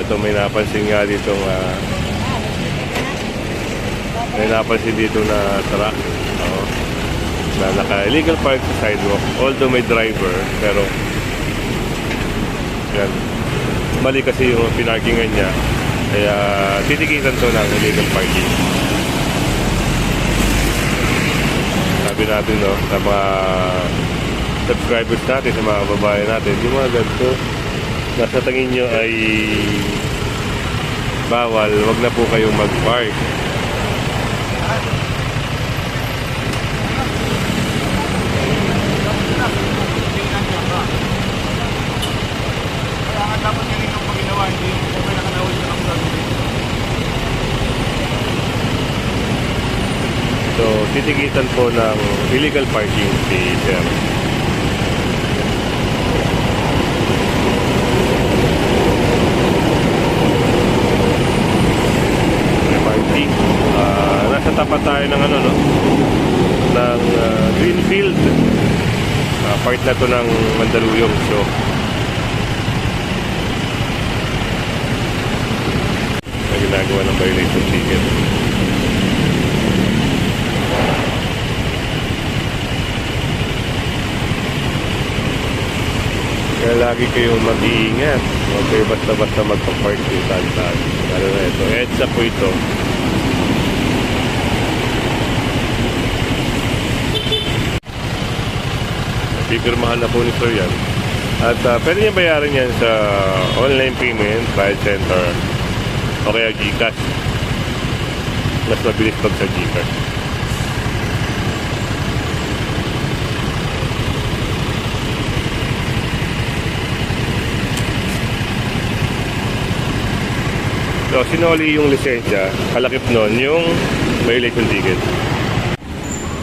Ito may napansin nga dito may napansin dito na truck. Oo. Na naka-illegal park sa sidewalk. Although may driver, pero yan. Mali kasi yung pinarkingan niya. Kaya titikitan to ng illegal parking. Sabi natin, no, sa mga subscribers natin, sa mga babae natin, yung mga ganito nasa tingin nyo ay bawal, wag na po kayong mag-park. Dapat ganun yung pag-ginawa, hindi yung kung nakanawin na lang gagawin. So, titikitan po ng illegal parking si Sir. Parking. Nasa tapat tayo ng ano, no? Ng Greenfield. Part na to ng Mandaluyong. So, ginagawa ng violation ticket. Kaya lagi kayong mag-iingat. Huwag kayo basta-basta magpa-park yung saan-saan. Ano na ito? EDSA po ito. Pipirmahan na po ni Sir yan. At pwede niya bayaran yan sa online payment, Bayad Center, o kaya GCash. Mas mabilis pag sa GCash. So, sinoli yung lisensya, kalakip nun yung violation ticket.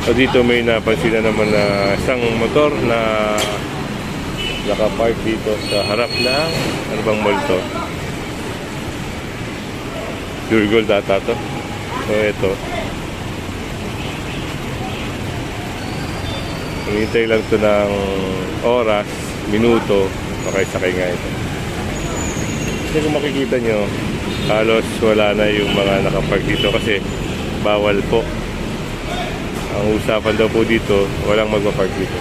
So, dito may napansin na naman na isang motor na nakapark dito sa harap ng ano bang mall to? Pure Gold data to. So, ito. Hinihintay lang to ng oras, minuto, makisakay nga ito. Kasi kung makikita nyo, halos wala na yung mga nakapark dito kasi bawal po. Ang usapan daw po dito, walang magpapark dito.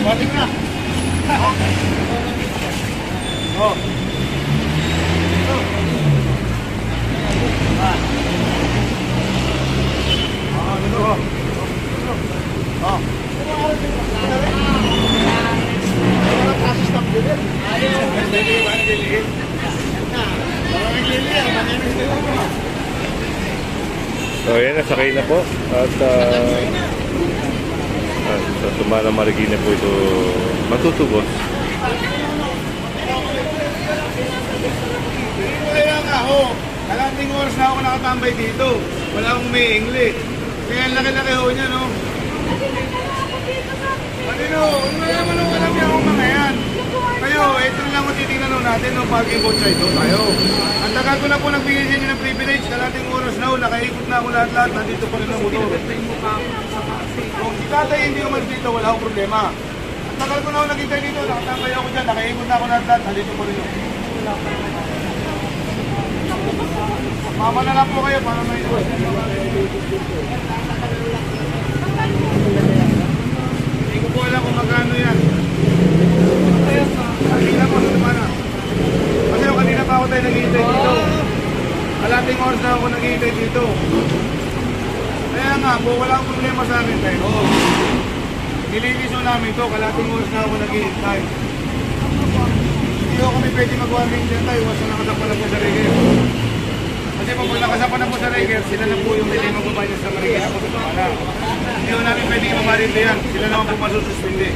Balik na. Oh. So, ayan, nasakay na po. At sa Tumala Marikina po ito matutubos. Kaya nga ho, kalating oras na ako nakatambay dito. Wala akong may English. Kaya ang laki-laki ho niya, no? Marino, ano naman ho, alam niya akong mga yan. Kayo, ito lang ang titingnan ho natin, no? Parking both side ho tayo. Ang tagal ko na po nagbigay sa inyo ng privilege, kalating oras na ho, nakaikot na ako lahat-lahat, nandito pa rin ang motor. Kung si tatay hindi umalis dito, wala akong problema. Ang tagal ko na ho naghintay dito, nakatambay ako dyan, nakaikot na ako lahat-lahat, nandito pa rin ho. Mama na lang po kayo para may iwas. Hindi ko po alam kung magkano yan. Kanina po, sana. Kasi kanina pa ako tayo naghihintay dito. Kalating oras na ako naghihintay dito. Kaya nga po, wala akong problema sa amin tayo. Nililiso namin ito, kalating oras na ako naghihintay. ho kami pwede mag-warning dyan tayo, basta nakasapan na po sa Riger. Kasi pag nakasapan na po sa Riger, sila na po yung may magbabayad sa Riger. Hindi ho namin pwede mabalito yan, sila naman po masususpindi.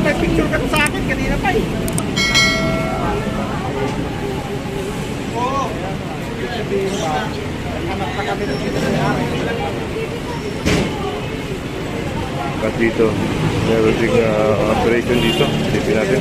May picture ka sa akin kanina pa eh. Oo. Sabihin ba, anak na kami ng sinasayari. At dito, meron ding operation dito. Silipin natin.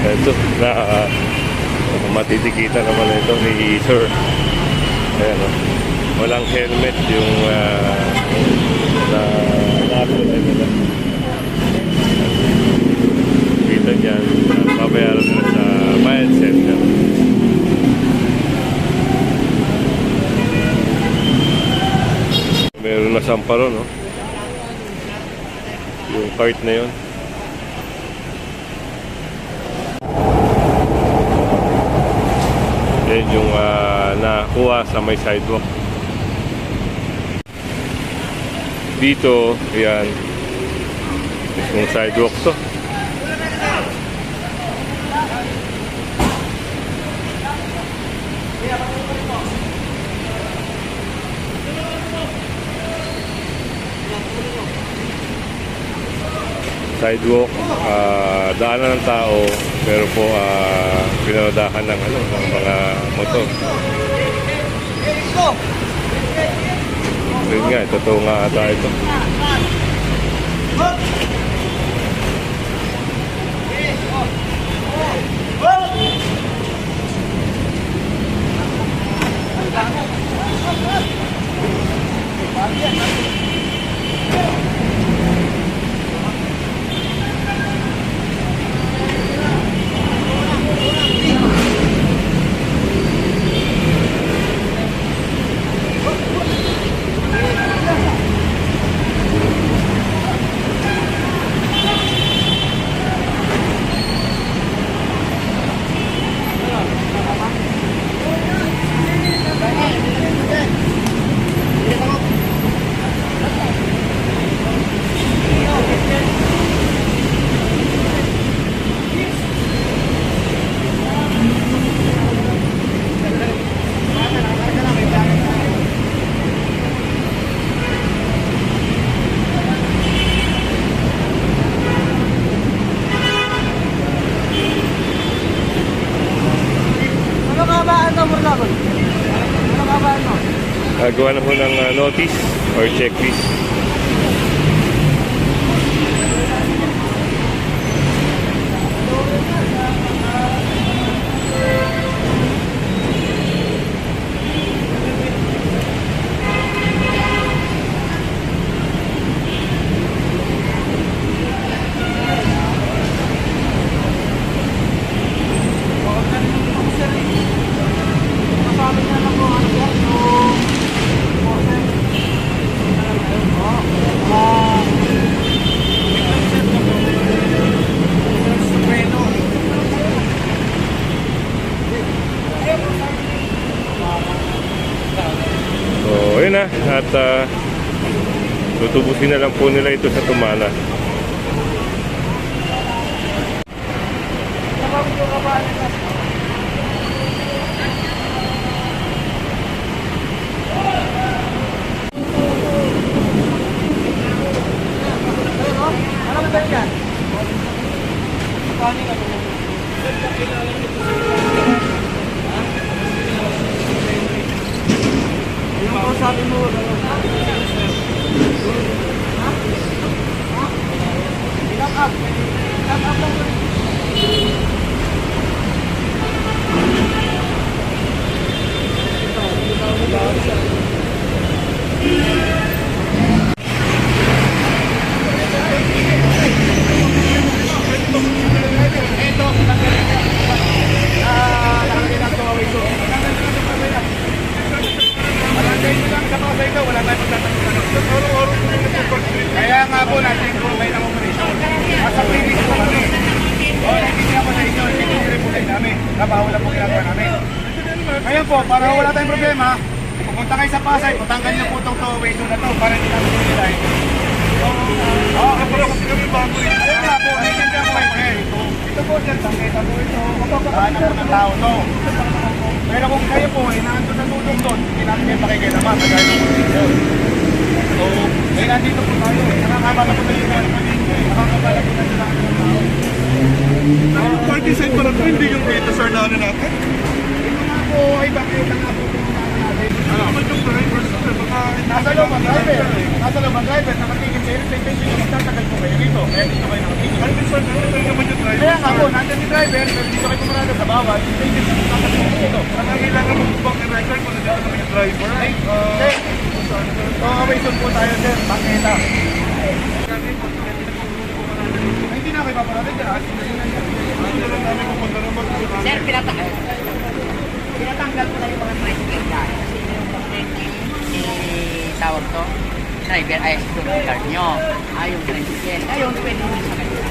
Ito na matitikitan naman ito ni Sir. Ayan, walang helmet yung na apply nila. Kita niyan, babayaran nila sa Bayan Center. Meron na samparo, no? Yung cart na yun. Yan yung nakuha sa may sidewalk. Dito, yan. Yung sidewalk to. Sidewalk, daanan ng tao, pero po pinanodahan ng mga motor. Yun nga, totoo nga ata ito. gawa na po ng notice or checklist. So, ayun na. At tutubusin na lang po nila ito sa Tumana. Alam ba yan? Yung mga sabi mo, ilang up lang. Ito, nakalagay ng Huawei to. Malagay mo lang sa pasay ko, wala tayong magtatanong. Kaya nga po natin kung may operation. At ang clinic po kami. O, nakikita ko sa inyo, hindi po kayo namin. Trabaho lang po ginagawa namin. Ngayon po, para wala tayong problema, pupunta kayo sa Pasay, patanggal niyo po itong Huawei to na to para hindi namin nilay. Oo, kapag kasi kami bago rin. Kaya nga po, ganyan ka po eh. Ito po dyan, tangkita po ito. Ano po ng tao to. Pero kung kayo po, inaandun na tulong doon, hindi natin kayo pakikilaman, kagaya ng posisyon. So, ngayon nandito po tayo. Nakakabala po tayo na nakakabala po tayo na Party side pa lang, hindi yung data sir na ano natin. Ito nga po, ay bakit nga po kung natin. Ano naman yung driver sir, baka Nasa loob ang driver. Nasa loob ang driver. Nakatigil sa irritation yung magtatagal po kayo dito. Kaya dito kayo nakatigil. Ay, sir, ano naman yung driver? Kaya nga po, nandun yung driver, pero dito kayo pumarada sa bawat. Irritation yung magtatagal po dito. Ang kailangan mo bang i-record kung nandito naman yung driver? Ay, so, away soon po tayo, sir. Pakita. Ay, hindi na kayo paparada dyan. Sir, pinatanggal ko na yung mga tricycle dyan. Kasi yung tawag to, driver ay security card nyo. Yung tricycle. Ayun, pwede mo sa kanila.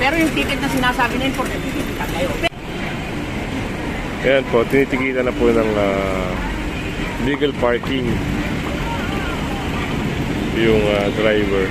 Pero yung ticket na sinasabi na important, ticket kayo. Ayan po, tinitigilan na po ng legal parking yung driver.